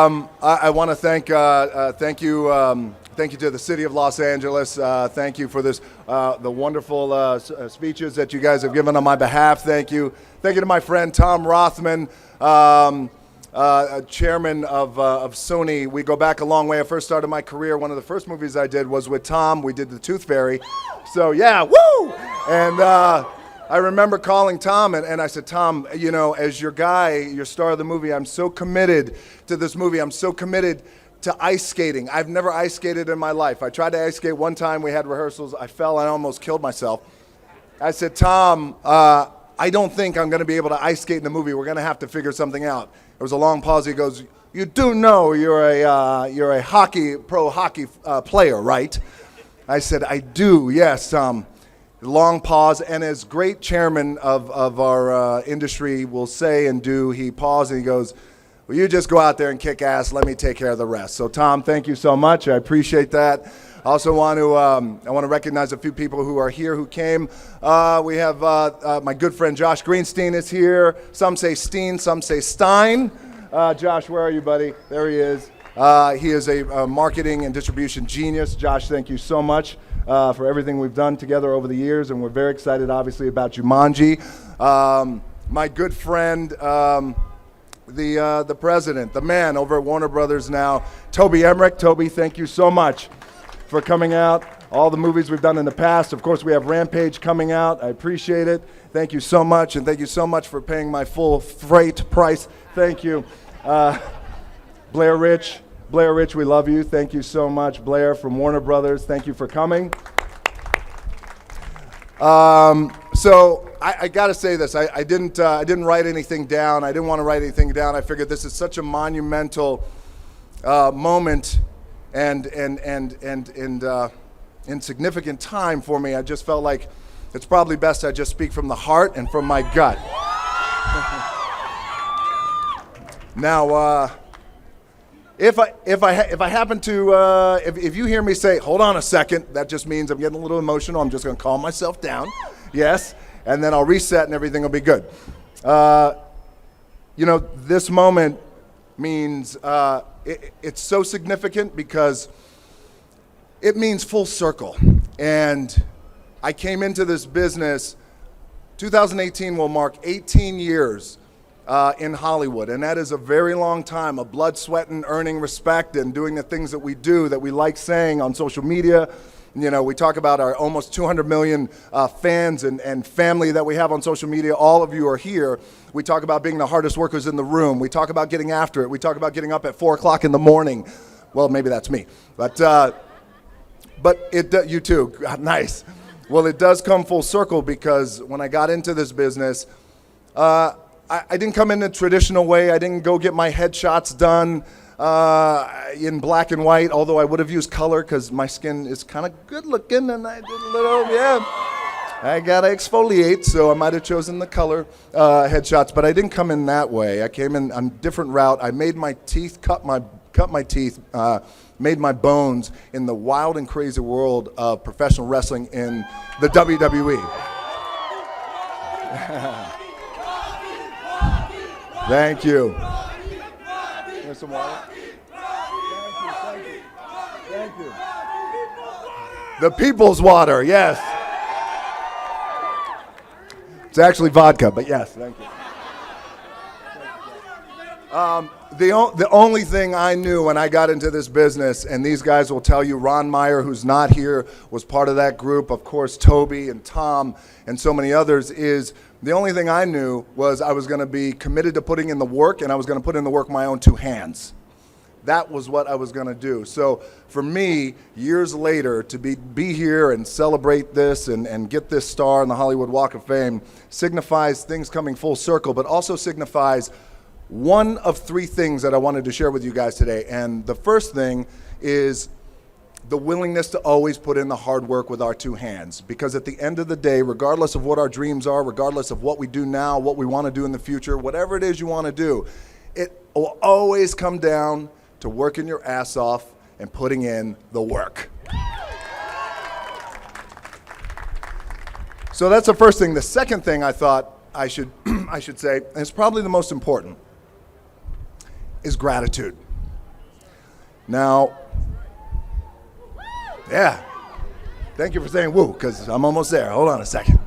I want to thank you to the city of Los Angeles. Thank you for this, the wonderful speeches that you guys have given on my behalf. Thank you to my friend Tom Rothman, chairman of Sony. We go back a long way. I first started my career. One of the first movies I did was with Tom. We did The Tooth Fairy. So yeah, woo! And I remember calling Tom and I said, Tom, you know, as your guy, your star of the movie, I'm so committed to this movie. I'm so committed to ice skating. I've never ice skated in my life. I tried to ice skate one time. We had rehearsals. I fell. I almost killed myself. I said, Tom, I don't think I'm going to be able to ice skate in the movie. We're going to have to figure something out. There was a long pause. He goes, you do know you're a pro hockey player, right? I said, I do, yes. Long pause, and as great chairman of our industry will say and do, he paused and he goes, well, you just go out there and kick ass. Let me take care of the rest. So, Tom, thank you so much. I appreciate that. I also want to recognize a few people who are here who came. We have my good friend Josh Greenstein is here. Some say Steen, some say Stein. Josh, where are you, buddy? There he is. He is a marketing and distribution genius. Josh, thank you so much for everything we've done together over the years, and we're very excited, obviously, about Jumanji. My good friend, the president, the man over at Warner Brothers now, Toby Emmerich. Toby, thank you so much for coming out. All the movies we've done in the past. Of course, we have Rampage coming out. I appreciate it. Thank you so much, and thank you so much for paying my full freight price. Thank you. Blair Rich, we love you. Thank you so much, Blair from Warner Brothers. Thank you for coming. So I got to say this. I didn't write anything down. I didn't want to write anything down. I figured this is such a monumental moment and significant time for me. I just felt like it's probably best I just speak from the heart and from my gut. Now, if I happen to, if you hear me say, hold on a second, that just means I'm getting a little emotional. I'm just going to calm myself down. Yes. And then I'll reset and everything will be good. You know, this moment means, it's so significant because it means full circle. And I came into this business, 2018 will mark 18 years in Hollywood, and that is a very long time of blood, sweat, and earning respect and doing the things that we do that we like saying on social media. You know, we talk about our almost 200 million fans and family that we have on social media. All of you are here. We talk about being the hardest workers in the room. We talk about getting after it. We talk about getting up at 4 o'clock in the morning. Well, maybe that's me, but you too. Nice. Well, it does come full circle because when I got into this business, I didn't come in the traditional way. I didn't go get my headshots done in black and white, although I would have used color because my skin is kind of good looking and I did a little, yeah. I got to exfoliate, so I might have chosen the color headshots, but I didn't come in that way. I came in on a different route. I made my teeth, cut my teeth, made my bones in the wild and crazy world of professional wrestling in the WWE. Thank you. Here's some water. Thank you. The people's water, yes. It's actually vodka, but yes, thank you. The only thing I knew when I got into this business, and these guys will tell you, Ron Meyer, who's not here, was part of that group, of course, Toby and Tom and so many others, is the only thing I knew was I was going to be committed to putting in the work, and I was going to put in the work with my own 2 hands. That was what I was going to do. So for me, years later, to be here and celebrate this and get this star on the Hollywood Walk of Fame signifies things coming full circle, but also signifies one of 3 things that I wanted to share with you guys today. And the first thing is the willingness to always put in the hard work with our 2 hands. Because at the end of the day, regardless of what our dreams are, regardless of what we do now, what we want to do in the future, whatever it is you want to do, it will always come down to working your ass off and putting in the work. So that's the first thing. The second thing I thought I should say, and it's probably the most important, is gratitude. Now, yeah, thank you for saying woo, because I'm almost there. Hold on a second.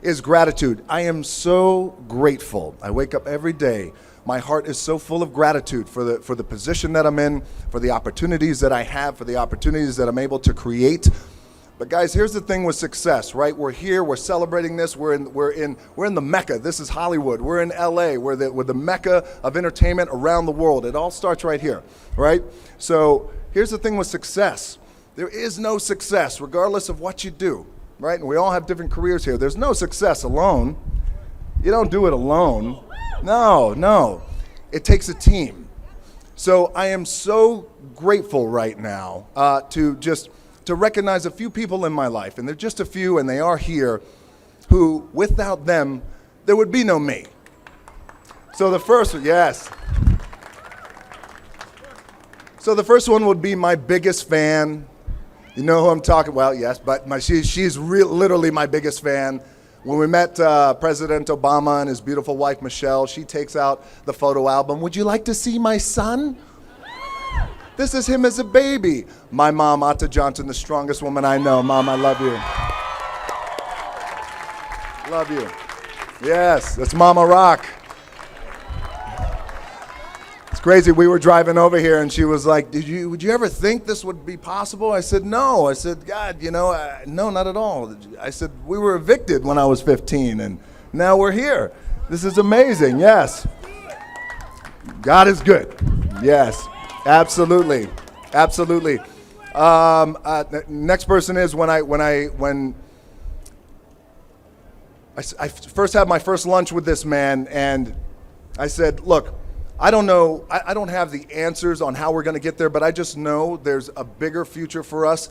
Is gratitude. I am so grateful. I wake up every day. My heart is so full of gratitude for the position that I'm in, for the opportunities that I have, for the opportunities that I'm able to create. But guys, here's the thing with success, right? We're here, we're celebrating this, we're in the Mecca. This is Hollywood. We're in LA. We're the Mecca of entertainment around the world. It all starts right here, right? So here's the thing with success. There is no success, regardless of what you do, right? And we all have different careers here. There's no success alone. You don't do it alone. No. It takes a team. So I am so grateful right now to recognize a few people in my life, and they're just a few, and they are here, who, without them, there would be no me. So the first one would be my biggest fan. You know who I'm talking about? Well, yes, but she's literally my biggest fan. When we met President Obama and his beautiful wife, Michelle, she takes out the photo album. Would you like to see my son? This is him as a baby. My mom, Atta Johnson, the strongest woman I know. Mom, I love you. Love you. Yes, that's Mama Rock. It's crazy. We were driving over here, and she was like, would you ever think this would be possible? I said, no. I said, God, no, not at all. I said, we were evicted when I was 15, and now we're here. This is amazing. Yes. God is good. Yes. Absolutely. Next person is when I first had my first lunch with this man, and I said, look, I don't know, I don't have the answers on how we're going to get there, but I just know there's a bigger future for us,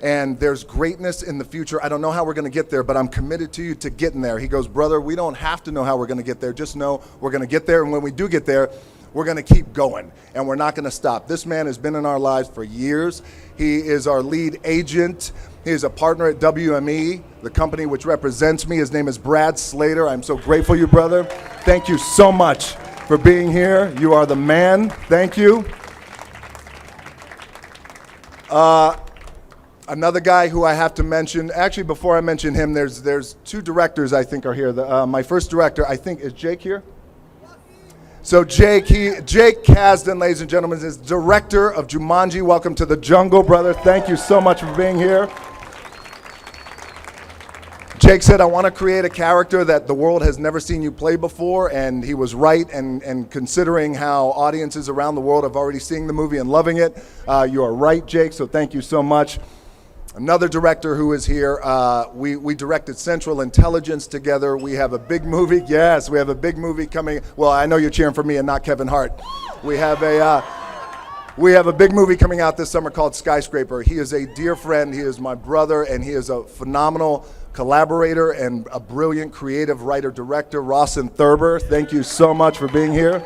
and there's greatness in the future. I don't know how we're going to get there, but I'm committed to you to getting there. He goes, brother, we don't have to know how we're going to get there. Just know we're going to get there, and when we do get there, we're going to keep going, and we're not going to stop. This man has been in our lives for years. He is our lead agent. He is a partner at WME, the company which represents me. His name is Brad Slater. I'm so grateful you, brother. Thank you so much for being here. You are the man. Thank you. Another guy who I have to mention, actually before I mention him, there's two directors I think are here. My first director, I think, is Jake here? So Jake Kasdan, ladies and gentlemen, is director of Jumanji. Welcome to the jungle, brother. Thank you so much for being here. Jake said, I want to create a character that the world has never seen you play before, and he was right, and considering how audiences around the world have already seen the movie and loving it, you are right, Jake, so thank you so much. Another director who is here, we directed Central Intelligence together. We have a big movie. Yes, we have a big movie coming. Well, I know you're cheering for me and not Kevin Hart. We have a big movie coming out this summer called Skyscraper. He is a dear friend. He is my brother, and he is a phenomenal collaborator and a brilliant creative writer-director. Rawson Thurber, thank you so much for being here.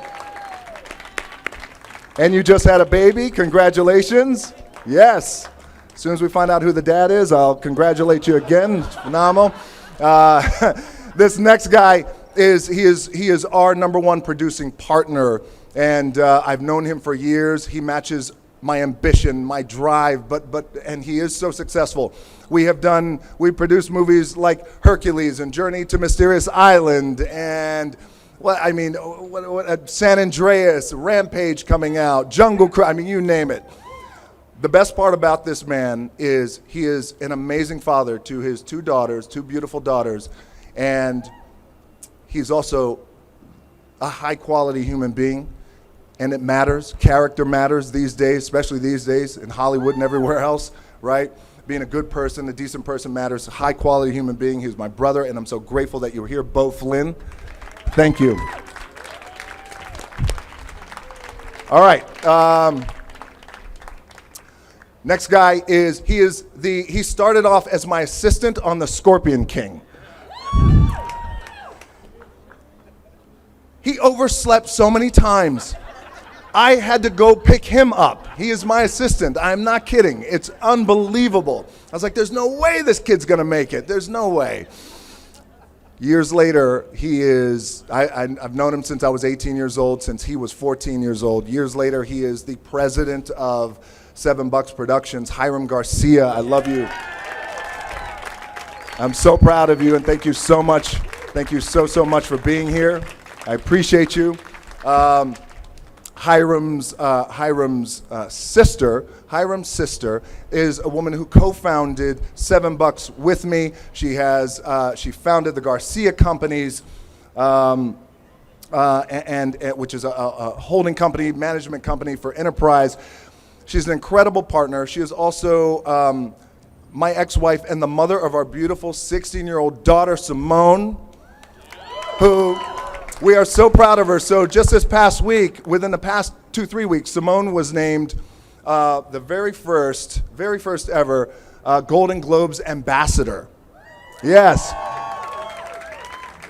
And you just had a baby. Congratulations. Yes. As soon as we find out who the dad is, I'll congratulate you again. It's phenomenal. This next guy is our number one producing partner, and I've known him for years. He matches my ambition, my drive, and he is so successful. We produced movies like Hercules and Journey to Mysterious Island, and San Andreas, Rampage coming out, Jungle Cruise, you name it. The best part about this man is he is an amazing father to his two beautiful daughters, and he's also a high-quality human being, and it matters. Character matters these days, especially these days in Hollywood and everywhere else, right? Being a good person, a decent person matters. A high-quality human being. He's my brother, and I'm so grateful that you were here. Bo Flynn, thank you. All right. Next guy he started off as my assistant on The Scorpion King. He overslept so many times. I had to go pick him up. He is my assistant. I'm not kidding. It's unbelievable. I was like, there's no way this kid's gonna make it. There's no way. Years later, he is, I've known him since I was 18 years old, since he was 14 years old. Years later, he is the president of $7 Productions, Hiram Garcia. I love you. I'm so proud of you, and thank you so much. Thank you so much for being here. I appreciate you. Hiram's sister is a woman who co-founded $7 with me. She founded the Garcia Companies, which is a holding company, management company for enterprise. She's an incredible partner. She is also my ex-wife and the mother of our beautiful 16-year-old daughter, Simone, who we are so proud of her. So just this past week, within the past 2-3 weeks, Simone was named the very first ever Golden Globes ambassador. Yes.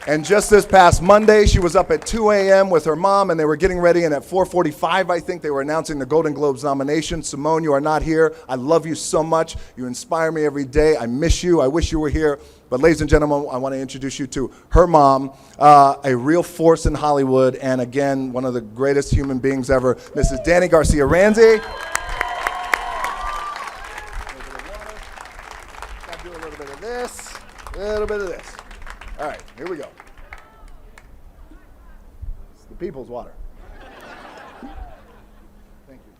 And just this past Monday, she was up at 2 a.m. with her mom, and they were getting ready, and at 4:45, I think, they were announcing the Golden Globes nomination. Simone, you are not here. I love you so much. You inspire me every day. I miss you. I wish you were here. But ladies and gentlemen, I want to introduce you to her mom, a real force in Hollywood, and again, one of the greatest human beings ever, Mrs. Danny Garcia Ramsey. Do a little bit of this, a little bit of this. All right, here we go. It's the people's water. Thank you.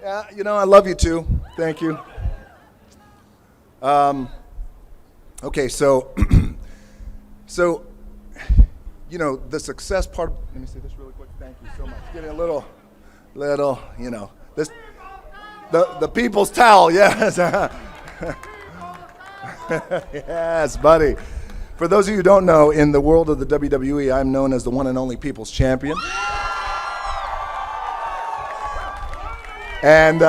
Yeah, you know, I love you too. Thank you. Okay, so, you know, the success part, let me say this really quick. Thank you so much. Getting a little, you know, this, the people's towel, yes. Yes, buddy. For those of you who don't know, in the world of the WWE, I'm known as the one and only People's Champion. And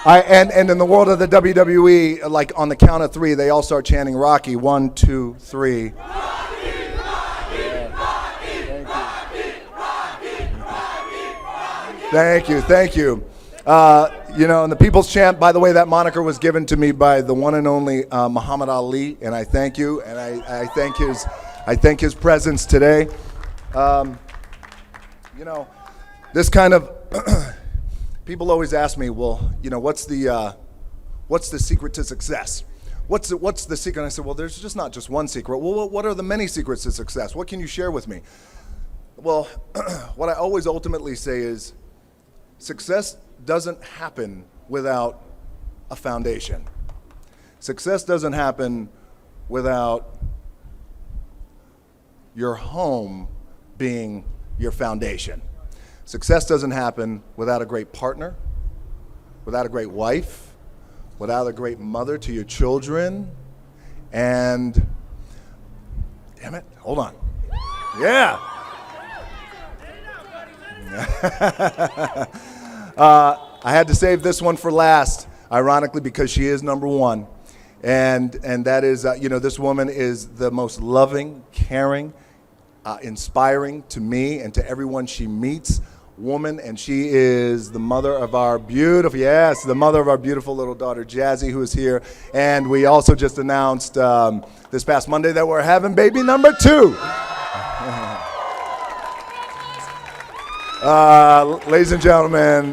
and in the world of the WWE, like on the count of 3, they all start chanting Rocky. 1, 2, 3. Thank you. You know, and the People's Champ, by the way, that moniker was given to me by the one and only Muhammad Ali, and I thank you, and I thank his presence today. You know, this kind of people always ask me, well, you know, what's the secret to success? What's the secret? And I said, well, there's just not just one secret. Well, what are the many secrets to success? What can you share with me? Well, what I always ultimately say is, success doesn't happen without a foundation. Success doesn't happen without your home being your foundation. Success doesn't happen without a great partner, without a great wife, without a great mother to your children, and, damn it, hold on. Yeah. I had to save this one for last, ironically, because she is number one. And that is, you know, this woman is the most loving, caring, inspiring to me and to everyone she meets woman. And she is the mother of our beautiful little daughter, Jazzy, who is here. And we also just announced this past Monday that we're having baby number 2. Ladies and gentlemen,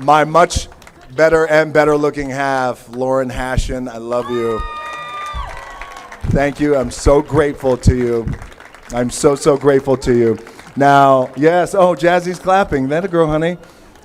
my much better looking half, Lauren Hashin. I love you. Thank you. I'm so grateful to you. I'm so grateful to you. Now, yes, Jazzy's clapping. That a girl, honey.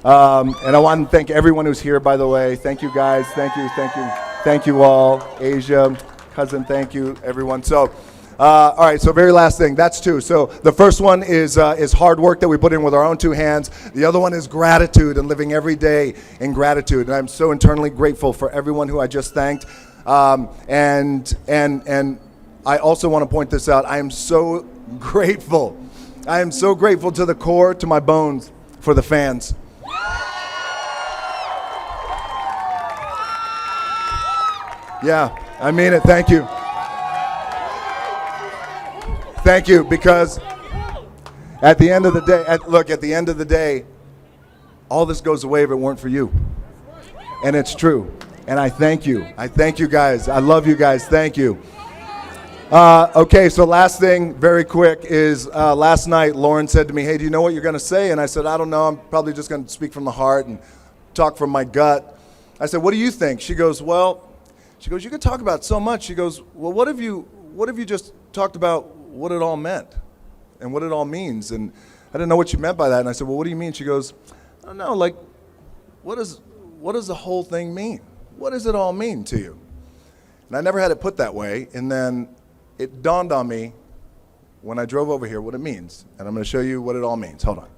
And I want to thank everyone who's here, by the way. Thank you, guys. Thank you all. Asia, cousin, thank you, everyone. So, all right, so very last thing, that's 2. So the first one is hard work that we put in with our own 2 hands. The other one is gratitude and living every day in gratitude. And I'm so internally grateful for everyone who I just thanked. And I also want to point this out. I am so grateful. I am so grateful to the core, to my bones, for the fans. Yeah, I mean it. Thank you. Thank you, because at the end of the day, all this goes away if it weren't for you. And it's true. And I thank you. I thank you guys. I love you guys. Thank you. Okay, so last thing, very quick, is last night Lauren said to me, hey, do you know what you're going to say? And I said, I don't know. I'm probably just going to speak from the heart and talk from my gut. I said, what do you think? She goes, you could talk about so much. She goes, well, what if you just talked about what it all meant and what it all means? And I didn't know what she meant by that. And I said, well, what do you mean? She goes, I don't know, like, what does the whole thing mean? What does it all mean to you? And I never had it put that way. And then it dawned on me when I drove over here what it means. And I'm going to show you what it all means. Hold on.